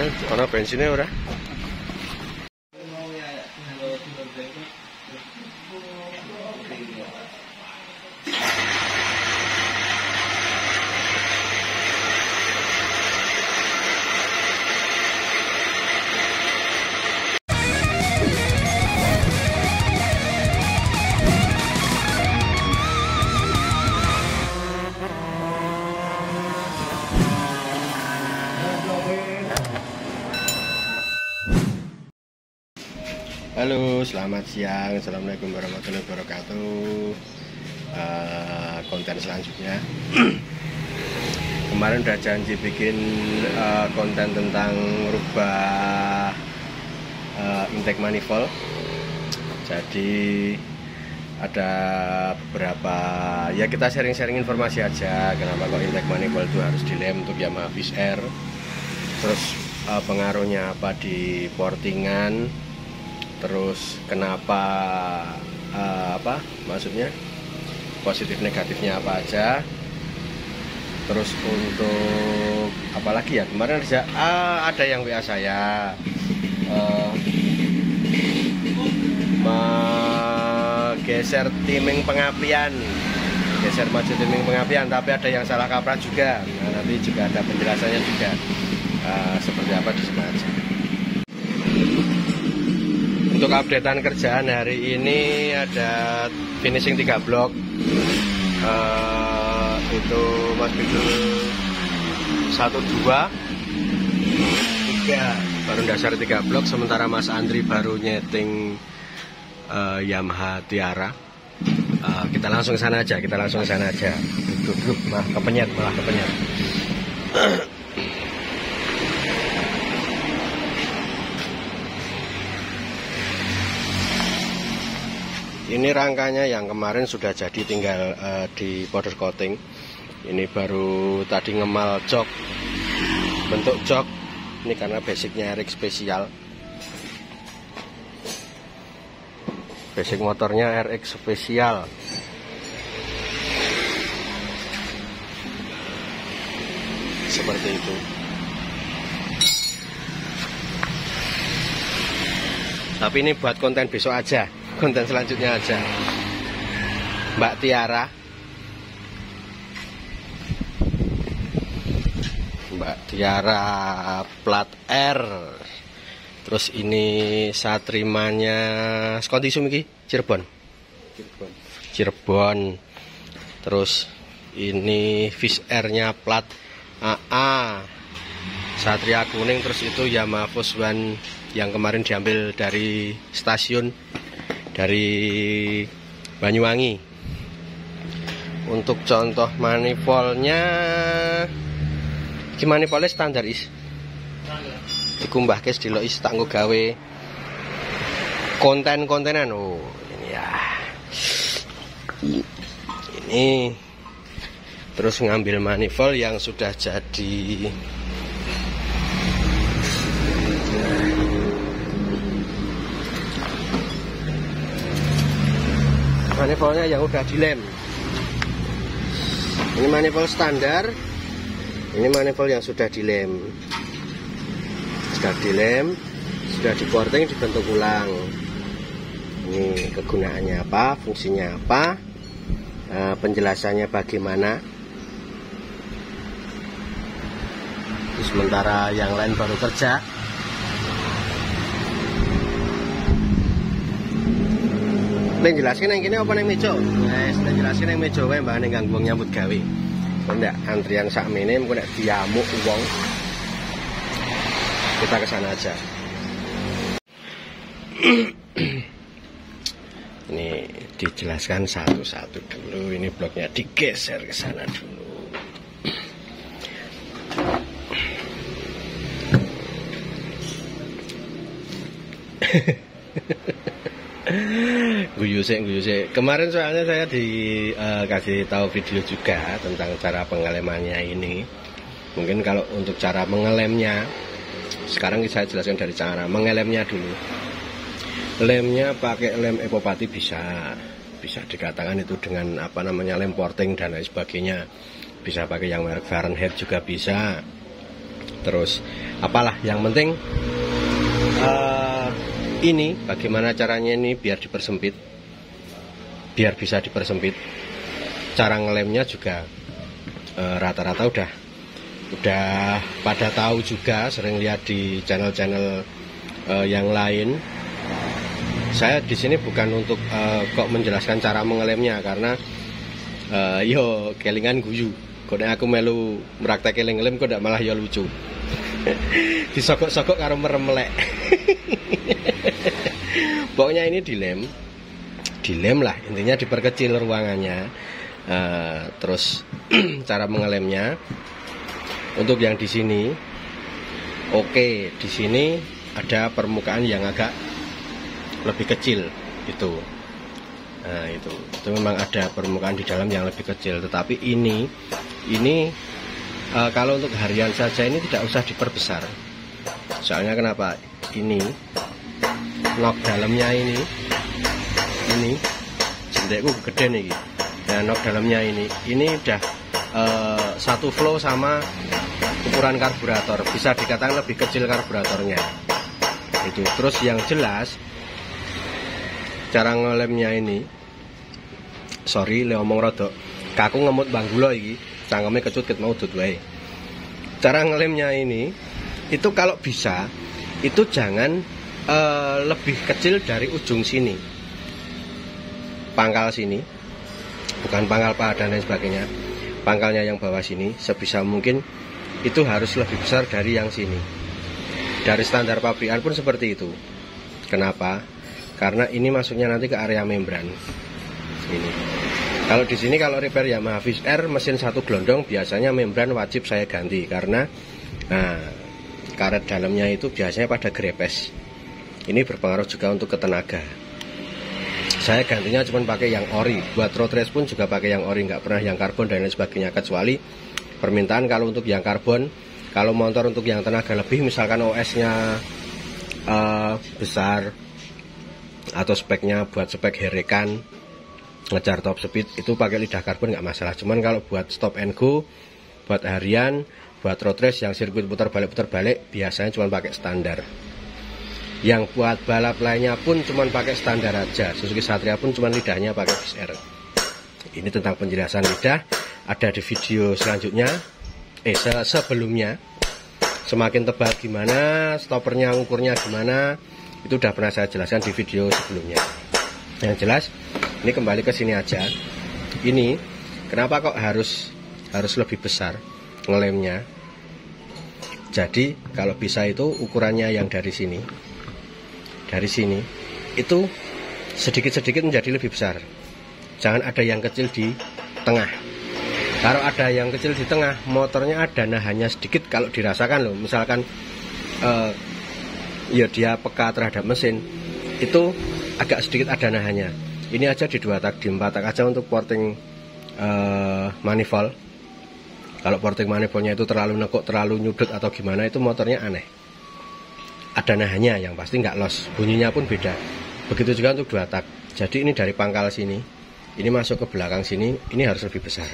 Ana bensinnya ora? Halo, selamat siang. Assalamualaikum warahmatullahi wabarakatuh. Konten selanjutnya. Kemarin udah janji bikin konten tentang rubah intake manifold. Jadi ada beberapa, ya kita sharing-sharing informasi aja. Kenapa kok intake manifold itu harus dilem untuk Yamaha Fish Air. Terus pengaruhnya apa di portingan. Terus kenapa maksudnya positif negatifnya apa aja. Terus untuk apalagi ya, kemarin ada yang WA saya geser timing pengapian, geser maju timing pengapian, tapi ada yang salah kaprah juga. Nah, nanti juga ada penjelasannya juga seperti apa di sana aja. Untuk updatean kerjaan hari ini ada finishing 3 blok. Itu Mas Bidul 1, 2, 3 baru dasar 3 blok, sementara Mas Andri baru nyeting Yamaha Tiara. Kita langsung ke sana aja, Duduk, malah kepenyet. Ini rangkanya yang kemarin sudah jadi, tinggal di powder coating. Ini baru tadi ngemal jok, bentuk jok. Ini karena basicnya RX spesial. Basic motornya RX spesial. Seperti itu. Tapi ini buat konten besok aja. Konten selanjutnya aja. Mbak Tiara plat R. Terus ini satrimanya Skonti Sumiki Cirebon. Terus ini Fish Air-nya plat AA Satria kuning. Terus itu Yamaha Force One yang kemarin diambil dari stasiun dari Banyuwangi. Untuk contoh manifoldnya, gimana manifoldnya standar is? Dikumbah kes di lois tak gawe konten-kontenan. Oh ini ya, ini terus ngambil manifold yang sudah jadi. Manifoldnya yang udah dilem. Ini manifold standar. Ini manifold yang sudah dilem. Sudah di porting, dibentuk ulang. Ini kegunaannya apa, fungsinya apa, penjelasannya bagaimana. Sementara yang lain baru kerja. Neng jelasin yang gini apa neng meja? Neng jelasin yang meja wae mbak neng ganggu nyambut gawe. Ndak antrian sakmene mengko nek diamuk wong. Kita ke sana aja. Ini dijelaskan satu-satu dulu. Ini bloknya digeser ke sana dulu. Guyu sih. Kemarin soalnya saya dikasih tahu video juga tentang cara pengelemannya ini. Mungkin kalau untuk cara mengelemnya, sekarang saya jelaskan dari cara mengelemnya dulu. Lemnya pakai lem Epopati bisa dikatakan itu dengan apa namanya lem porting dan lain sebagainya. Bisa pakai yang merek Fahrenheit juga bisa. terus apalah, yang penting ini bagaimana caranya ini biar dipersempit, biar bisa dipersempit. Cara ngelemnya juga rata-rata udah pada tahu juga, sering lihat di channel-channel yang lain. Saya di sini bukan untuk kok menjelaskan cara mengelemnya, karena yo kelingan guyu. Kok aku melu meraktek ngelem kok ndak malah yo lucu. Disogok-sogok karo meremelek. Pokoknya ini dilem lah, intinya diperkecil ruangannya. Terus cara mengelemnya untuk yang di sini, oke, di sini ada permukaan yang agak lebih kecil itu. Nah, itu memang ada permukaan di dalam yang lebih kecil, tetapi ini kalau untuk harian saja ini tidak usah diperbesar. Soalnya kenapa? Ini nok dalamnya ini jendekku gede nih. Nah, nok dalamnya ini udah satu flow sama ukuran karburator, bisa dikatakan lebih kecil karburatornya itu. Terus yang jelas cara ngelemnya ini, sorry le omong rodok kaku ngemut banggulo iki, cangkeme kecut ket mau dut wae. Cara ngelemnya ini itu kalau bisa itu jangan lebih kecil dari ujung sini, pangkal sini, bukan pangkal paha dan lain sebagainya. Pangkalnya yang bawah sini sebisa mungkin itu harus lebih besar dari yang sini. Dari standar pabrikan pun seperti itu. Kenapa? Karena ini masuknya nanti ke area membran. Ini. Kalau di sini kalau repair Yamaha Fish Air mesin satu gelondong biasanya membran wajib saya ganti, karena karet dalamnya itu biasanya pada grepes. Ini berpengaruh juga untuk ketenaga. Saya gantinya cuma pakai yang ori. Buat road race pun juga pakai yang ori, nggak pernah yang karbon dan lain sebagainya, kecuali permintaan kalau untuk yang karbon. Kalau motor untuk yang tenaga lebih, misalkan OS-nya besar atau speknya buat spek herekan, ngejar top speed, itu pakai lidah karbon nggak masalah. Cuman kalau buat stop and go, buat harian, buat road race yang sirkuit putar balik biasanya cuma pakai standar. Yang buat balap lainnya pun cuma pakai standar aja. Suzuki Satria pun cuma lidahnya pakai Fish Air. Ini tentang penjelasan lidah ada di video selanjutnya, sebelumnya. Semakin tebal gimana, stoppernya ukurnya gimana, itu udah pernah saya jelaskan di video sebelumnya. Yang jelas ini kembali ke sini aja. Ini kenapa kok harus lebih besar ngelemnya? Jadi kalau bisa itu ukurannya yang dari sini itu sedikit-sedikit menjadi lebih besar. Jangan ada yang kecil di tengah. Kalau ada yang kecil di tengah, motornya ada nahannya sedikit kalau dirasakan loh. Misalkan ya dia peka terhadap mesin, itu agak sedikit ada nahannya. Ini aja di 2 tak, di 4 tak aja untuk porting manifold. Kalau porting manifoldnya itu terlalu nekuk, terlalu nyudut atau gimana, itu motornya aneh. Ada nahannya yang pasti nggak los, bunyinya pun beda. Begitu juga untuk 2 tak. Jadi ini dari pangkal sini, ini masuk ke belakang sini, ini harus lebih besar.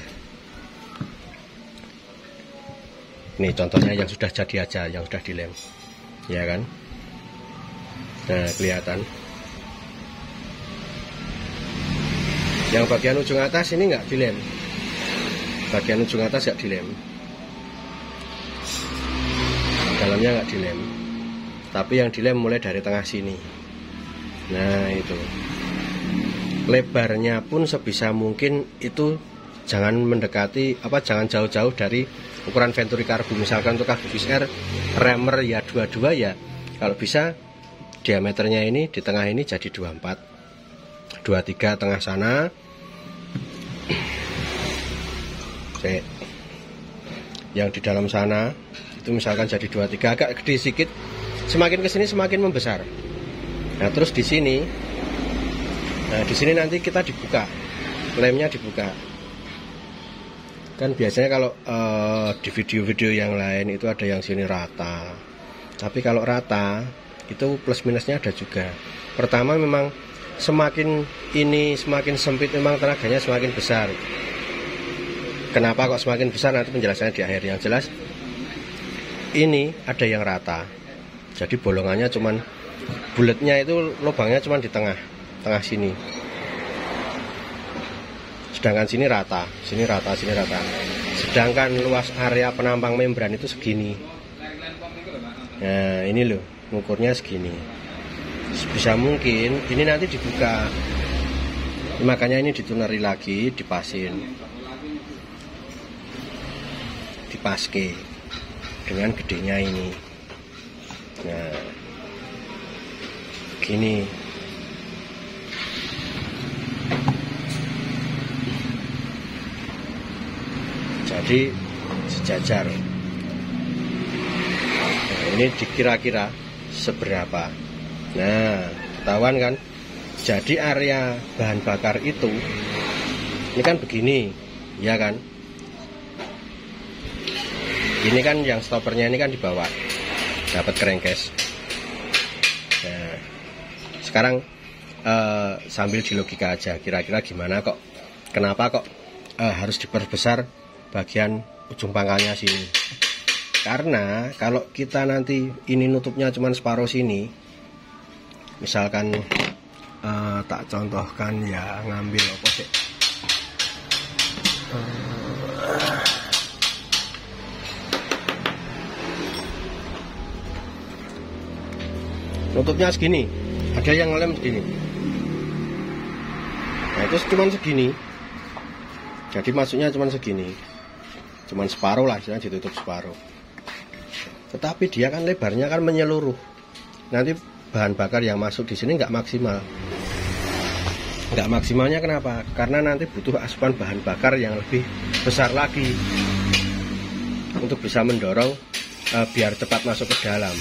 Ini contohnya yang sudah jadi aja, yang sudah dilem, ya kan? Nah, kelihatan. Yang bagian ujung atas ini nggak dilem, bagian ujung atas nggak dilem, dalamnya nggak dilem. Tapi yang dilem mulai dari tengah sini. Nah itu, lebarnya pun sebisa mungkin itu jangan mendekati jangan jauh-jauh dari ukuran Venturi karbu. Misalkan untuk karbu Fish Air remer ya 22 ya, kalau bisa diameternya ini di tengah ini jadi 24, 23 tengah sana. Yang di dalam sana itu misalkan jadi 23, agak gede sedikit. Semakin ke sini semakin membesar. Nah, terus di sini nanti kita dibuka, lemnya dibuka. Kan biasanya kalau di video-video yang lain itu ada yang sini rata. Tapi kalau rata itu plus minusnya ada juga. Pertama memang semakin sempit memang tenaganya semakin besar. Kenapa kok semakin besar, nanti penjelasannya di akhir. Yang jelas ini ada yang rata, jadi bolongannya cuman bulatnya itu lubangnya cuman di tengah sini, sedangkan sini rata, sini rata. Sedangkan luas area penampang membran itu segini. Nah ini loh, ngukurnya segini. Bisa mungkin ini nanti dibuka, makanya ini dituneri lagi, dipaske dengan gedenya ini. Nah gini, jadi sejajar. Nah, ini dikira-kira seberapa. Nah ketahuan kan, jadi area bahan bakar itu ini kan begini ya kan, ini kan yang stoppernya ini kan di bawah, dapat crankcase. Nah sekarang sambil dilogika aja, kira-kira gimana kok, kenapa kok harus diperbesar bagian ujung pangkalnya sini. Karena kalau kita nanti ini nutupnya cuma separuh sini, misalkan tak contohkan ya, ngambil apa sih, nutupnya segini, ada yang ngelem segini, nah itu cuma segini, jadi masuknya cuma segini, cuma separuh lah, istilahnya ditutup separuh. Tetapi dia kan lebarnya kan menyeluruh, nanti bahan bakar yang masuk di sini nggak maksimal. Nggak maksimalnya kenapa? Karena nanti butuh asupan bahan bakar yang lebih besar lagi untuk bisa mendorong biar cepat masuk ke dalam.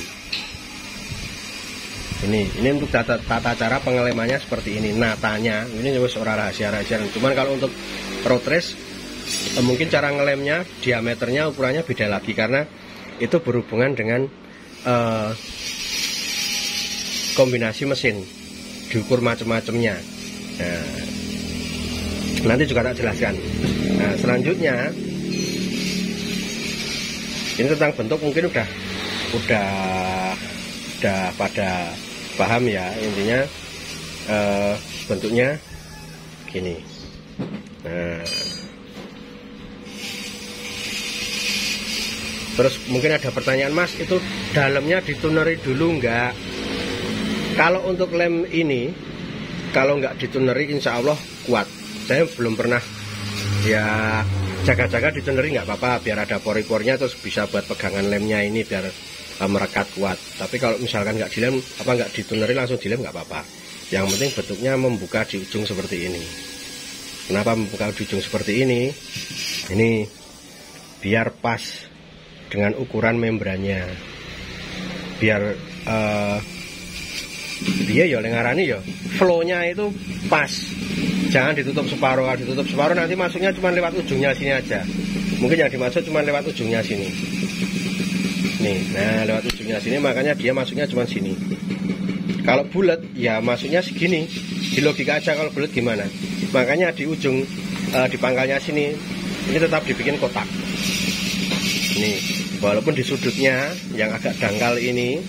Ini untuk tata cara pengelemannya seperti ini. Natanya ini wis ora rahasia-rahasiaan. Cuman kalau untuk road race mungkin cara ngelemnya, diameternya, ukurannya beda lagi, karena itu berhubungan dengan kombinasi mesin, diukur macam-macamnya. Nah, nanti juga tak jelaskan. Nah selanjutnya ini tentang bentuk mungkin udah pada paham ya, intinya bentuknya gini. Nah terus mungkin ada pertanyaan, Mas itu dalamnya dituneri dulu enggak? Kalau untuk lem ini, kalau nggak dituneri insya Allah kuat. Saya belum pernah ya jaga-jaga dituneri, nggak apa-apa, biar ada pori-pornya, terus bisa buat pegangan lemnya ini biar merekat kuat. Tapi kalau misalkan nggak dilem, nggak dituneri langsung dilem nggak apa-apa. Yang penting bentuknya membuka di ujung seperti ini. Kenapa membuka di ujung seperti ini? Ini biar pas dengan ukuran membrannya, biar dia ya ngarani ya flow-nya itu pas, jangan ditutup separuh. Kalau ditutup separuh nanti masuknya cuma lewat ujungnya sini aja, mungkin yang dimaksud cuma lewat ujungnya sini nih. Nah lewat ujungnya sini, makanya dia masuknya cuma sini. Kalau bulat ya masuknya segini, di logika aja. Kalau bulat gimana, makanya di ujung di pangkalnya sini ini tetap dibikin kotak nih, walaupun di sudutnya yang agak dangkal ini,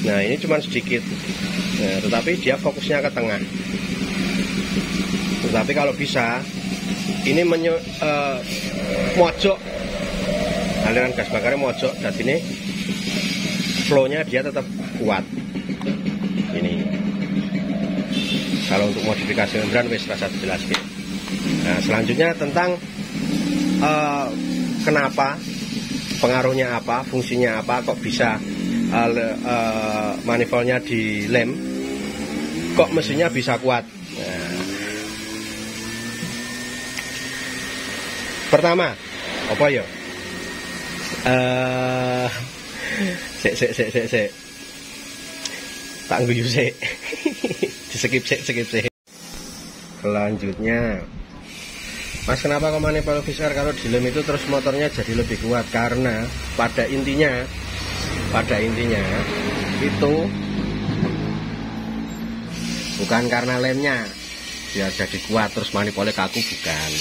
nah ini cuma sedikit. Nah, tetapi dia fokusnya ke tengah. Tetapi kalau bisa ini mojok, aliran gas bakarnya mojok, dan ini flow-nya dia tetap kuat. Ini kalau untuk modifikasi membran wis rasa dijelaskan. Nah selanjutnya tentang kenapa, pengaruhnya apa, fungsinya apa, kok bisa manifoldnya dilem, kok mesinnya bisa kuat. Nah, pertama apa ya, sik tak guyu sik di skip sik. Selanjutnya, Mas kenapa kok manifold besar kalau dilem itu terus motornya jadi lebih kuat? Karena pada intinya itu bukan karena lemnya biar jadi kuat terus manifoldnya kaku, bukan.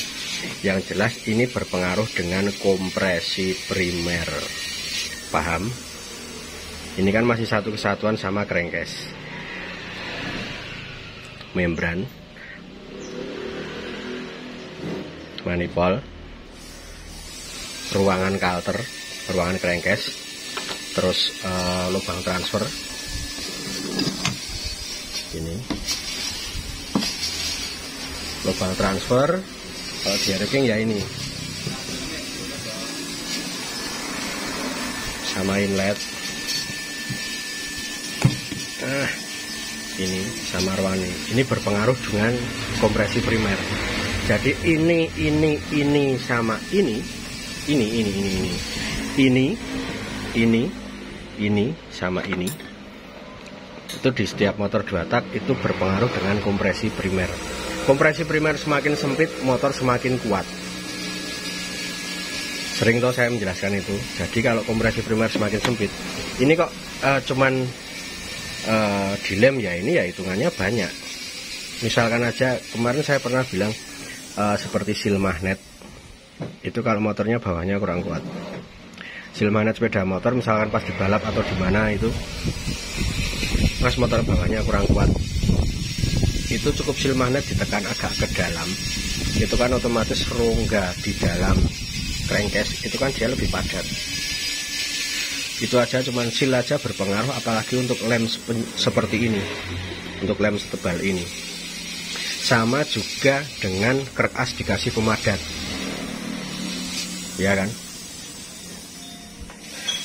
Yang jelas ini berpengaruh dengan kompresi primer. paham, ini kan masih satu kesatuan sama crankcase, membran, manifold, ruangan kalter, ruangan crankcase, terus lubang transfer ini, lubang transfer. Kalau di racking ya ini sama inlet, ini sama ruangan ini berpengaruh dengan kompresi primer. Jadi ini sama ini sama ini, itu di setiap motor 2 tak itu berpengaruh dengan kompresi primer. Kompresi primer semakin sempit, motor semakin kuat. Sering toh saya menjelaskan itu. Jadi kalau kompresi primer semakin sempit, ini kok cuman dilem ya, ini ya hitungannya banyak. Misalkan aja kemarin saya pernah bilang seperti seal magnet, itu kalau motornya bawahnya kurang kuat. Seal magnet sepeda motor misalkan pas dibalap atau di mana itu, pas motor bawahnya kurang kuat, itu cukup seal magnet ditekan agak ke dalam, itu kan otomatis rongga di dalam crankcase itu kan dia lebih padat. Itu aja cuman seal aja berpengaruh, apalagi untuk lem seperti ini, untuk lem setebal ini. Sama juga dengan krek as dikasih pemadat, ya kan?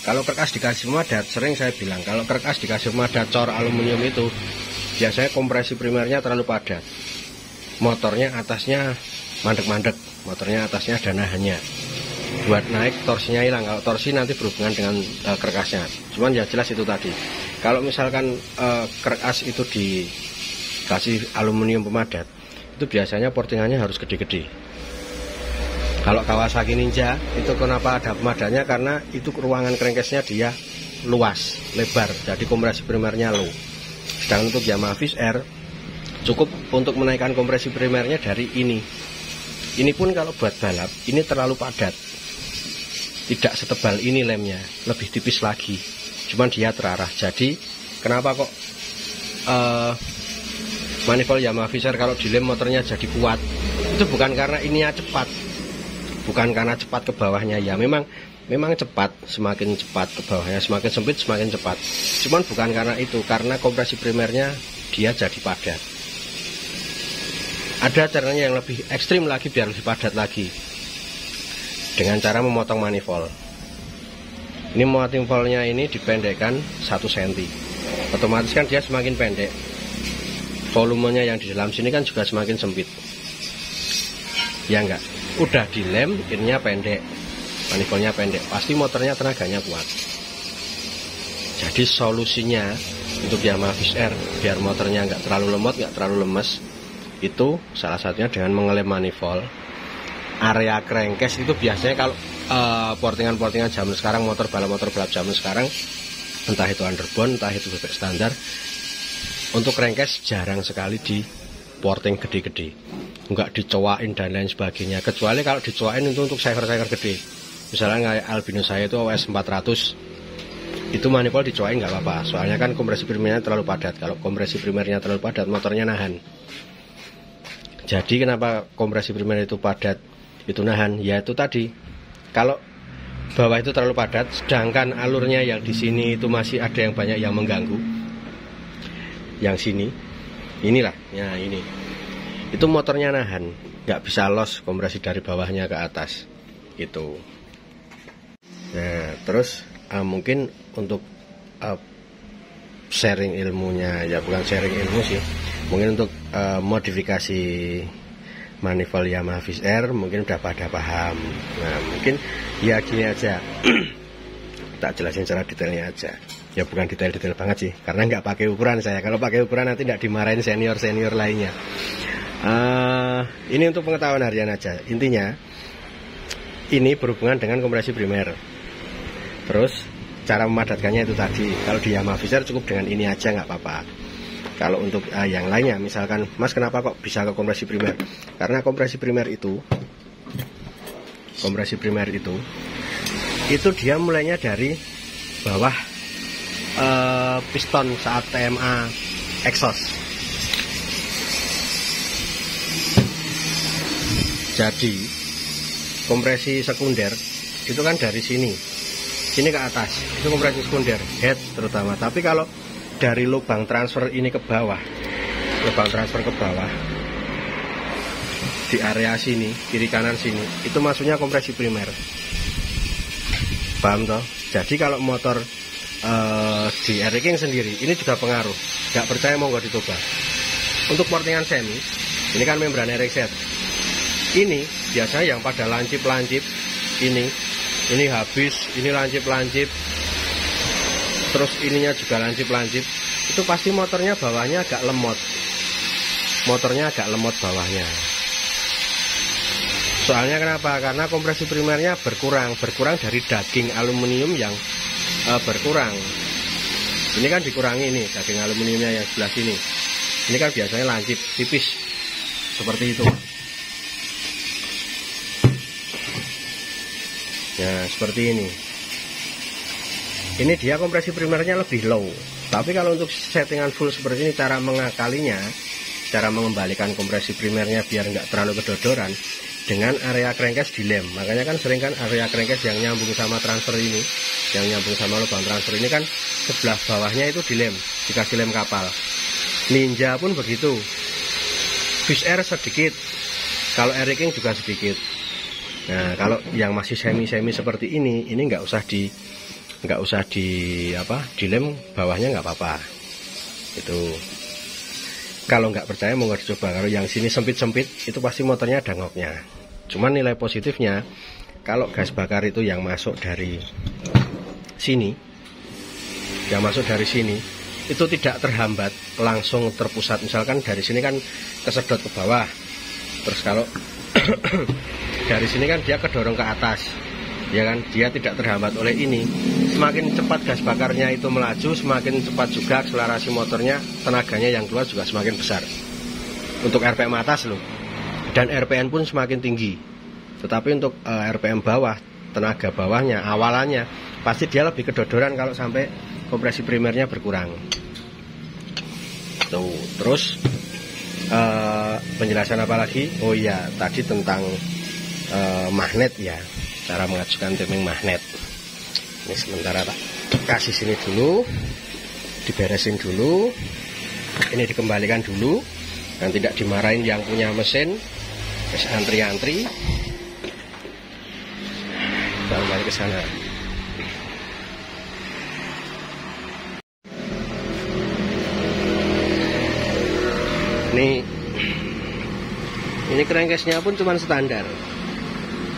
Kalau krek as dikasih pemadat, sering saya bilang kalau krek as dikasih pemadat cor aluminium itu biasanya kompresi primernya terlalu padat, motornya atasnya mandek-mandek, motornya atasnya ada nahannya, buat naik torsinya hilang. Kalau torsi nanti berhubungan dengan krek asnya. Cuman ya jelas itu tadi, kalau misalkan krek as itu dikasih aluminium pemadat, itu biasanya portingannya harus gede-gede. Kalau Kawasaki Ninja itu kenapa ada pemadatnya, karena itu ruangan crankcase-nya dia luas, lebar, jadi kompresi primernya low. Sedangkan untuk Yamaha Fish Air cukup untuk menaikkan kompresi primernya dari ini. Ini pun kalau buat balap ini terlalu padat, tidak setebal ini lemnya, lebih tipis lagi, cuman dia terarah. Jadi kenapa kok manifold Yamaha Fish Air kalau dilem motornya jadi kuat, itu bukan karena ininya cepat, bukan karena cepat ke bawahnya, ya memang cepat, semakin cepat ke bawahnya, semakin sempit semakin cepat, cuman bukan karena itu, karena kompresi primernya dia jadi padat. Ada caranya yang lebih ekstrim lagi biar lebih padat lagi, dengan cara memotong manifold. Ini manifoldnya ini dipendekkan 1 cm, otomatis kan dia semakin pendek, volumenya yang di dalam sini kan juga semakin sempit, ya enggak? Udah dilem, ininya pendek, manifoldnya pendek, pasti motornya tenaganya kuat. Jadi solusinya untuk Yamaha Fish Air biar motornya nggak terlalu lemot, nggak terlalu lemes, itu salah satunya dengan mengelem manifold. Area crankcase itu biasanya kalau portingan-portingan zaman sekarang, motor balap zaman sekarang, entah itu underbone, entah itu bebek standar, untuk crankcase jarang sekali di porting gede-gede, nggak dicowain dan lain sebagainya, kecuali kalau dicowain itu untuk saver-saver gede. Misalnya kayak Albino saya itu OS 400, itu manifold dicowain nggak apa-apa, soalnya kan kompresi primernya terlalu padat. Kalau kompresi primernya terlalu padat, motornya nahan. Jadi kenapa kompresi primer itu padat, itu nahan? Ya itu tadi, kalau bawah itu terlalu padat, sedangkan alurnya yang di sini itu masih ada yang banyak yang mengganggu. Yang sini, inilah, ya ini, itu motornya nahan, nggak bisa los kompresi dari bawahnya ke atas itu. Nah terus mungkin untuk sharing ilmunya, ya bukan sharing ilmu sih, mungkin untuk modifikasi manifold Yamaha Fish Air mungkin udah pada paham. Nah mungkin ya gini aja, tak jelasin secara detailnya aja. Ya bukan detail-detail banget sih, karena nggak pakai ukuran saya. Kalau pakai ukuran nanti tidak dimarahin senior-senior lainnya. Ini untuk pengetahuan harian aja. Intinya ini berhubungan dengan kompresi primer. Terus cara memadatkannya itu tadi, kalau di Yamaha Fish Air cukup dengan ini aja nggak apa-apa. Kalau untuk yang lainnya, misalkan Mas kenapa kok bisa ke kompresi primer? Karena kompresi primer itu dia mulainya dari bawah piston saat TMA exhaust. Jadi kompresi sekunder itu kan dari sini ke atas, itu kompresi sekunder head terutama. Tapi kalau dari lubang transfer ini ke bawah, lubang transfer ke bawah di area sini, kiri kanan sini, itu maksudnya kompresi primer. Paham toh? Jadi kalau motor di air king sendiri ini juga pengaruh. Gak percaya mau nggak dicoba. Untuk portingan semi, ini kan membran air set. Ini biasanya yang pada lancip-lancip ini habis, ini lancip-lancip, terus ininya juga lancip-lancip. Itu pasti motornya bawahnya agak lemot. Motornya agak lemot bawahnya. Soalnya kenapa? Karena kompresi primernya berkurang dari daging aluminium yang berkurang. Ini kan dikurangi ini daging aluminiumnya yang sebelah sini. Ini kan biasanya lancip tipis seperti itu. Nah, seperti ini. Ini dia kompresi primernya lebih low. Tapi kalau untuk settingan full seperti ini, cara mengakalinya, cara mengembalikan kompresi primernya biar nggak terlalu kedodoran, dengan area crankcase dilem. Makanya kan sering kan area crankcase yang nyambung sama transfer ini, yang nyambung sama lubang transfer ini kan sebelah bawahnya itu dilem, dikasih lem kapal. Ninja pun begitu. Fish Air sedikit, kalau Air King juga sedikit. Nah, kalau yang masih semi seperti ini nggak usah dilem bawahnya, nggak apa-apa. Itu kalau nggak percaya mau nggak dicoba. Kalau yang sini sempit itu pasti motornya ada ngoknya. Cuman nilai positifnya, kalau gas bakar itu yang masuk dari sini, itu tidak terhambat, langsung terpusat. Misalkan dari sini kan kesedot ke bawah, terus kalau dari sini kan dia kedorong ke atas, ya kan, dia tidak terhambat oleh ini. Semakin cepat gas bakarnya itu melaju, semakin cepat juga akselerasi motornya, tenaganya yang keluar juga semakin besar. Untuk RPM atas loh, dan RPM pun semakin tinggi. Tetapi untuk RPM bawah, tenaga bawahnya, awalannya, pasti dia lebih kedodoran kalau sampai kompresi primernya berkurang. Tuh, terus penjelasan apa lagi? Oh iya, tadi tentang magnet ya, cara mengajukan timing magnet. Ini sementara tak kasih sini dulu, diberesin dulu, ini dikembalikan dulu, dan tidak dimarahin yang punya mesin. Terus antri-antri, balik ke sana. Ini crankcase-nya pun cuma standar,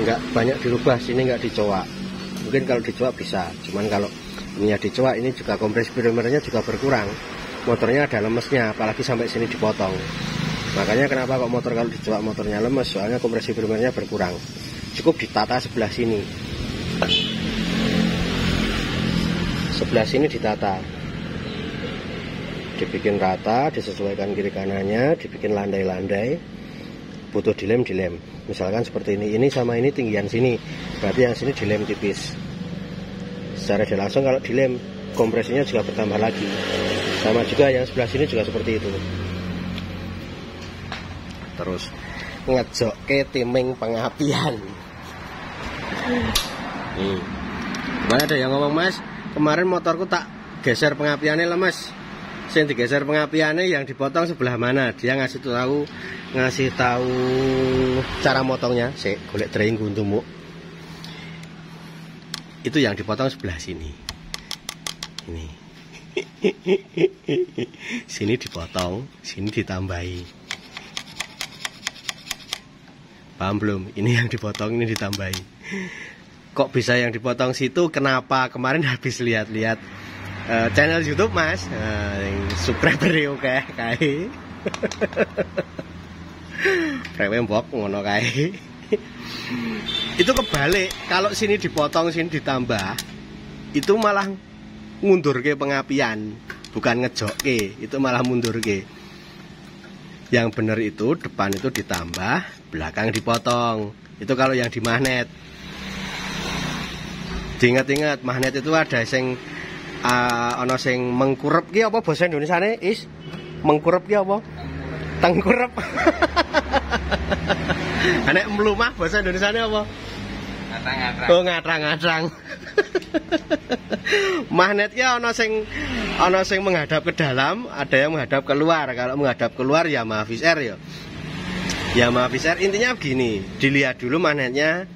nggak banyak dirubah. Sini nggak dicoak, mungkin kalau dicoak bisa, cuman kalau ini dicoak, ini juga kompresi primernya juga berkurang, motornya ada lemesnya, apalagi sampai sini dipotong. Makanya kenapa kok motor kalau dicoak motornya lemes, soalnya kompresi primernya berkurang. Cukup ditata sebelah sini, ditata, dibikin rata, disesuaikan kiri kanannya, dibikin landai-landai. Butuh dilem. Misalkan seperti ini sama ini tinggian sini, berarti yang sini dilem tipis. Secara tidak langsung kalau dilem, kompresinya juga bertambah lagi. Sama juga yang sebelah sini juga seperti itu. Terus ngejok ke timing pengapian. Kemarin ada yang ngomong, Mas, kemarin motorku tak geser pengapiannya lemes. Yang digeser pengapiannya yang dipotong sebelah mana? Dia ngasih tahu cara motongnya. Saya golek drain guntumu. Itu yang dipotong sebelah sini. Ini. Sini dipotong, sini ditambahi. Paham belum? Ini yang dipotong, ini ditambahi. Kok bisa yang dipotong situ? Kenapa? Kemarin habis lihat-lihat channel YouTube, Mas. Subscriber oke kae. Frewembok ngono kae. Itu kebalik. Kalau sini dipotong, sini ditambah, itu malah ngundurke pengapian, bukan ngejokke. Itu malah mundurke. Yang benar itu depan itu ditambah, belakang dipotong. Itu kalau yang di magnet. Diingat-ingat, magnet itu ada yang ana sing mengkurep ki apa basa Indonesiane is mengkurep ki apa tengkurep. Nek mlumah basa Indonesiane apa Ngatrang-ngatrang. oh ngatrang-ngatrang. Magnet ki ana sing menghadap ke dalam, ada yang menghadap keluar. Kalau menghadap keluar Yamaha Fish Air ya. Yamaha Fish Air intinya begini, dilihat dulu magnetnya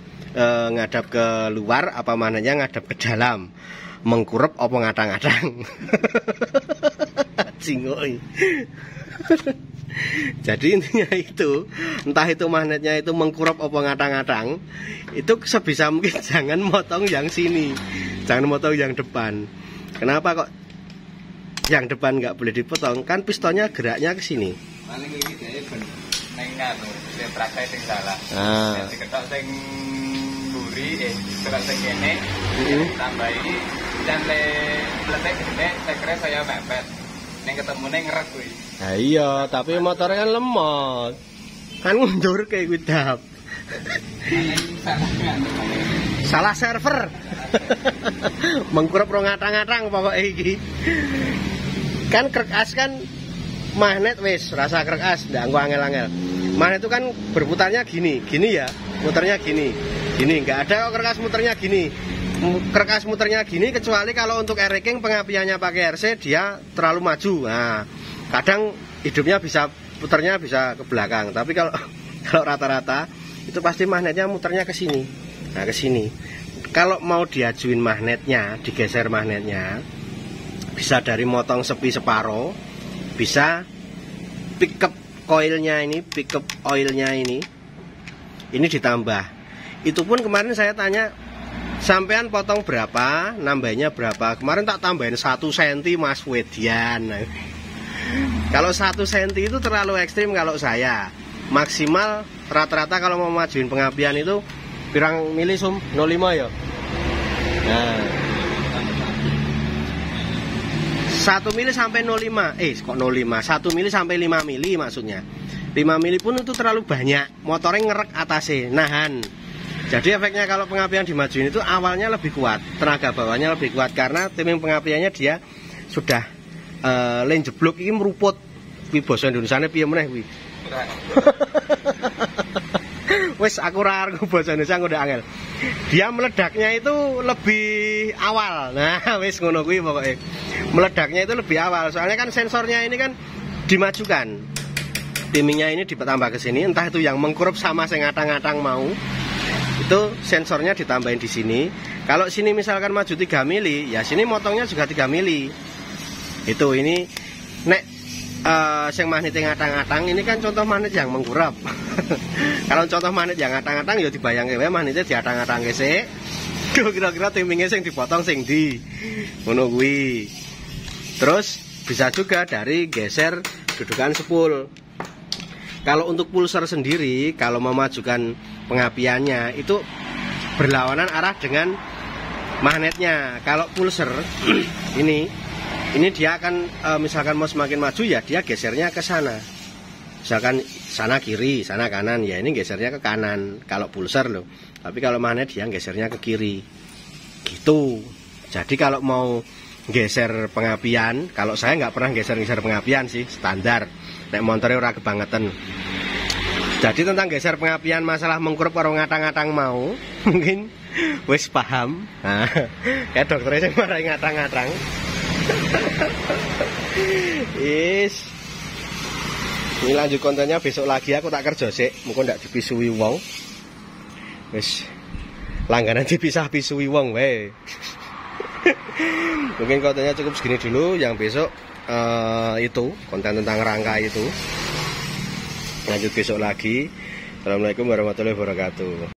ngadap ke luar apa magnetnya ngadap ke dalam. Mengkurep apa ngatang-ngatang. Cingoi. Jadi intinya itu, entah itu magnetnya itu mengkurep apa ngatang-ngatang, itu sebisa mungkin jangan motong yang sini, jangan motong yang depan. Kenapa kok yang depan nggak boleh dipotong? Kan pistonnya geraknya ke sini. Paling iki dhewe ben ning nganu, sing praktek sing salah. Yang diketok sing mburi, diketok sing kene, tambah iki dan le letek gede, sekre saya mepet. Ning ketemune ngerek kuwi. Nah iya, tapi motornya kan lemot. Kan mundur kayak kuwi dap. Salah server. Mengkurep ro ngatang-ngatang pokoke iki. Kan krek as kan magnet wis, rasa krek as ndak anggo angel-angel. Magnet itu kan berputarnya gini ya, muternya gini. Gini, enggak ada kok krek as muternya gini. Kerkas muternya gini kecuali kalau untuk air-raking pengapiannya pakai RC dia terlalu maju. Nah, kadang hidupnya bisa puternya bisa ke belakang. Tapi kalau rata-rata itu pasti magnetnya muternya ke sini. Nah, ke sini. Kalau mau diajuin magnetnya, digeser magnetnya, bisa dari motong sepi separo, bisa pickup coilnya ini, pickup oilnya ini ditambah. Itu pun kemarin saya tanya, sampean potong berapa, nambahnya berapa? Kemarin tak tambahin 1 cm Mas Wedian. Kalau 1 cm itu terlalu ekstrim kalau saya. Maksimal rata-rata kalau mau majuin pengapian itu pirang mili sum 0,5 ya. Nah. 1 mili sampai 0,5. Kok 0,5? 1 mili sampai 5 mili maksudnya. 5 mili pun itu terlalu banyak. Motornya ngerek atasnya, nahan. Jadi efeknya kalau pengapian dimajuin itu awalnya lebih kuat, tenaga bawahnya lebih kuat karena timing pengapiannya dia sudah len jeblok ini meruput. Kuwi basa Indonesiane piye meneh kuwi? Wes aku ora arep basa Indonesia udah angel. Dia meledaknya itu lebih awal. Nah, wes ngono kuwi pokoke. Meledaknya itu lebih awal. Soalnya kan sensornya ini kan dimajukan. Timingnya ini ditambah ke sini, entah itu yang mengkurep sama sing ngatang-ngatang mau. Itu sensornya ditambahin di sini. Kalau sini misalkan maju 3 mili, ya sini motongnya juga 3 mili. Itu ini nek sing magnet ngatang-ngatang ini kan contoh magnet yang mengkurap. Kalau contoh magnet yang ngatang-ngatang ya dibayangke wae magnetnya diatang-atangke sik. Kira-kira timingnya sing dipotong sing ndi. Ngono kuwi. Terus bisa juga dari geser dudukan spool. Kalau untuk pulser sendiri, kalau memajukan pengapiannya itu berlawanan arah dengan magnetnya. Kalau pulser ini dia akan misalkan mau semakin maju ya dia gesernya ke sana. Misalkan sana kiri, sana kanan, ya ini gesernya ke kanan. Kalau pulser loh. Tapi kalau magnet dia gesernya ke kiri. Gitu. Jadi kalau mau geser pengapian, kalau saya nggak pernah geser-geser pengapian sih, standar. Nek motornya ora kebangetan. Jadi tentang geser pengapian masalah mengkurep karo ngatang-ngatang mau, mungkin wis paham. Nah, kayak dokternya sing marai ngatang-ngatang. Is. Ini lanjut kontennya besok lagi aku tak kerja sik, mungkin ndak dipisui wong. Wis langganan dipisah-pisui wong wae. Mungkin kontennya cukup segini dulu, yang besok itu konten tentang rangka itu lanjut besok lagi. Assalamualaikum warahmatullahi wabarakatuh.